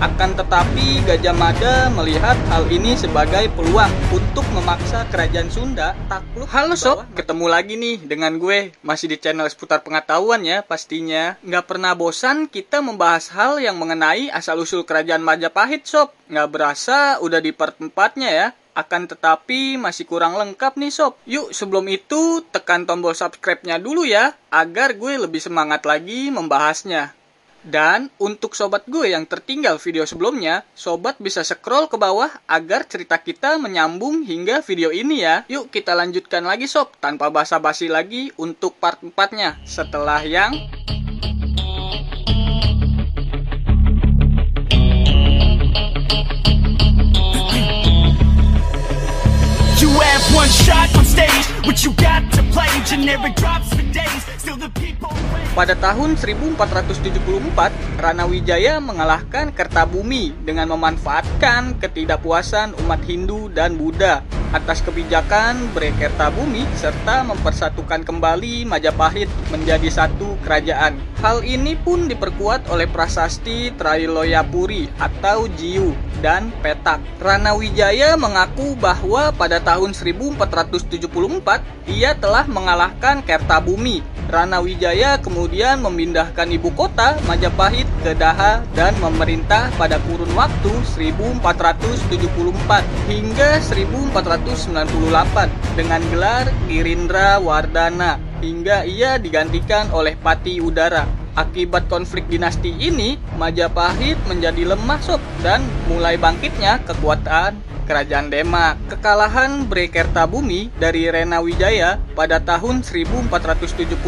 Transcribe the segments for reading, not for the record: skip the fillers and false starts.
Akan tetapi Gajah Mada melihat hal ini sebagai peluang untuk memaksa kerajaan Sunda takluk. Halo sob, ketemu lagi nih dengan gue, masih di channel seputar pengetahuan ya pastinya. Nggak pernah bosan kita membahas hal yang mengenai asal-usul kerajaan Majapahit sob. Nggak berasa udah di part 4-nya ya. Akan tetapi masih kurang lengkap nih sob. Yuk sebelum itu tekan tombol subscribe-nya dulu ya, agar gue lebih semangat lagi membahasnya. Dan untuk sobat gue yang tertinggal video sebelumnya, sobat bisa scroll ke bawah agar cerita kita menyambung hingga video ini ya. Yuk kita lanjutkan lagi sob, tanpa basa-basi lagi untuk part 4-nya. Setelah yang You have one shot on stage, what you got to play, generic drops for days, still the people wait. Pada tahun 1474, Ranawijaya mengalahkan Kertabumi dengan memanfaatkan ketidakpuasan umat Hindu dan Buddha atas kebijakan Bre Kertabumi serta mempersatukan kembali Majapahit menjadi satu kerajaan. Hal ini pun diperkuat oleh prasasti Trailoyapuri atau Jiu dan Petak. Ranawijaya mengaku bahwa pada tahun 1474 ia telah mengalahkan Kertabumi. Ranawijaya kemudian memindahkan ibu kota Majapahit ke Daha dan memerintah pada kurun waktu 1474 hingga 1498 dengan gelar Girindra Wardana hingga ia digantikan oleh Pati Udara. Akibat konflik dinasti ini, Majapahit menjadi lemah sob dan mulai bangkitnya kekuatan Kerajaan Demak. Kekalahan Bre Kertabumi dari Ranawijaya pada tahun 1474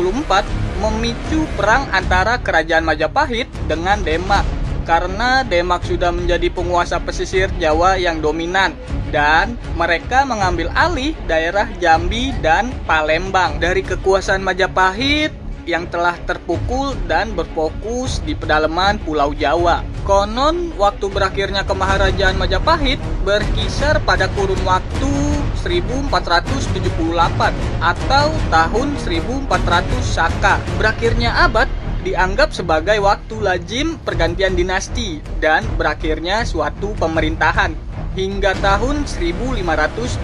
memicu perang antara Kerajaan Majapahit dengan Demak karena Demak sudah menjadi penguasa pesisir Jawa yang dominan dan mereka mengambil alih daerah Jambi dan Palembang dari kekuasaan Majapahit yang telah terpukul dan berfokus di pedalaman Pulau Jawa. Konon, waktu berakhirnya kemaharajaan Majapahit berkisar pada kurun waktu 1478 atau tahun 1400 Saka. Berakhirnya abad dianggap sebagai waktu lazim pergantian dinasti dan berakhirnya suatu pemerintahan hingga tahun 1527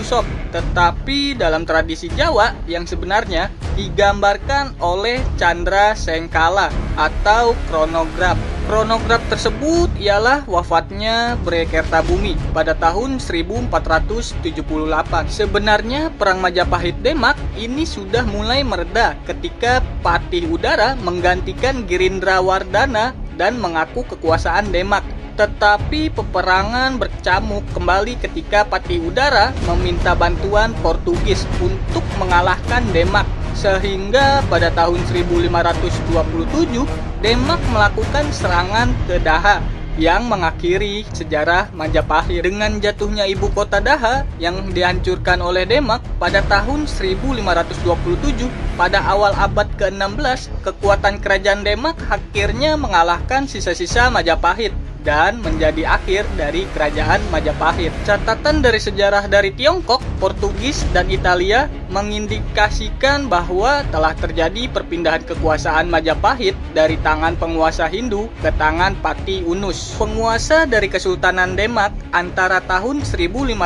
sob. Tetapi dalam tradisi Jawa yang sebenarnya digambarkan oleh Candra Sengkala atau kronograf. Kronograf tersebut ialah wafatnya Bre Kertabumi pada tahun 1478. Sebenarnya perang Majapahit Demak ini sudah mulai mereda ketika Patih Udara menggantikan Girindra Wardana dan mengaku kekuasaan Demak. Tetapi peperangan berkecamuk kembali ketika Patih Udara meminta bantuan Portugis untuk mengalahkan Demak. Sehingga pada tahun 1527 Demak melakukan serangan ke Daha yang mengakhiri sejarah Majapahit. Dengan jatuhnya ibu kota Daha yang dihancurkan oleh Demak pada tahun 1527, pada awal abad ke-16 kekuatan kerajaan Demak akhirnya mengalahkan sisa-sisa Majapahit dan menjadi akhir dari kerajaan Majapahit. Catatan dari sejarah dari Tiongkok, Portugis, dan Italia mengindikasikan bahwa telah terjadi perpindahan kekuasaan Majapahit dari tangan penguasa Hindu ke tangan Pati Unus, penguasa dari Kesultanan Demak antara tahun 1518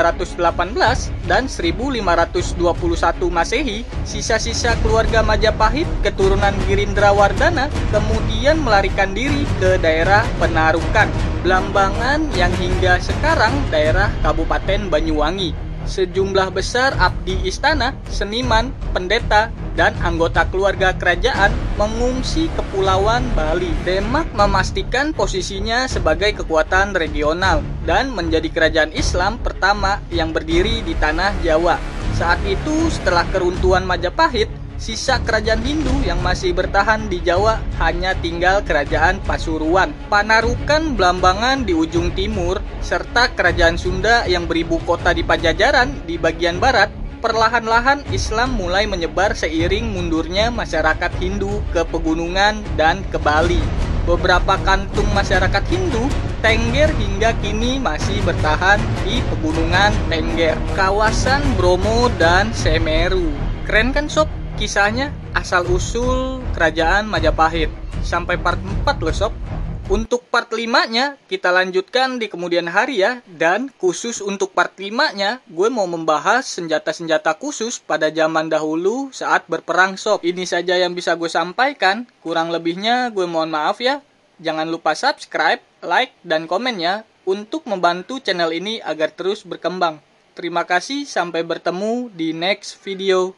dan 1521 Masehi. Sisa-sisa keluarga Majapahit keturunan Girindra Wardana kemudian melarikan diri ke daerah Penarukan, Blambangan yang hingga sekarang daerah Kabupaten Banyuwangi. Sejumlah besar abdi istana, seniman, pendeta, dan anggota keluarga kerajaan mengungsi ke Kepulauan Bali. Demak memastikan posisinya sebagai kekuatan regional dan menjadi kerajaan Islam pertama yang berdiri di tanah Jawa. Saat itu setelah keruntuhan Majapahit, sisa kerajaan Hindu yang masih bertahan di Jawa hanya tinggal kerajaan Pasuruan, Panarukan, Blambangan di ujung timur, serta kerajaan Sunda yang beribu kota di Pajajaran di bagian barat. Perlahan-lahan Islam mulai menyebar seiring mundurnya masyarakat Hindu ke pegunungan dan ke Bali. Beberapa kantung masyarakat Hindu Tengger hingga kini masih bertahan di pegunungan Tengger, kawasan Bromo dan Semeru. Keren kan sob? Kisahnya asal-usul kerajaan Majapahit. Sampai part 4 loh sob. Untuk part 5-nya kita lanjutkan di kemudian hari ya. Dan khusus untuk part 5-nya gue mau membahas senjata-senjata khusus pada zaman dahulu saat berperang sob. Ini saja yang bisa gue sampaikan. Kurang lebihnya gue mohon maaf ya. Jangan lupa subscribe, like, dan komennya untuk membantu channel ini agar terus berkembang. Terima kasih, sampai bertemu di next video.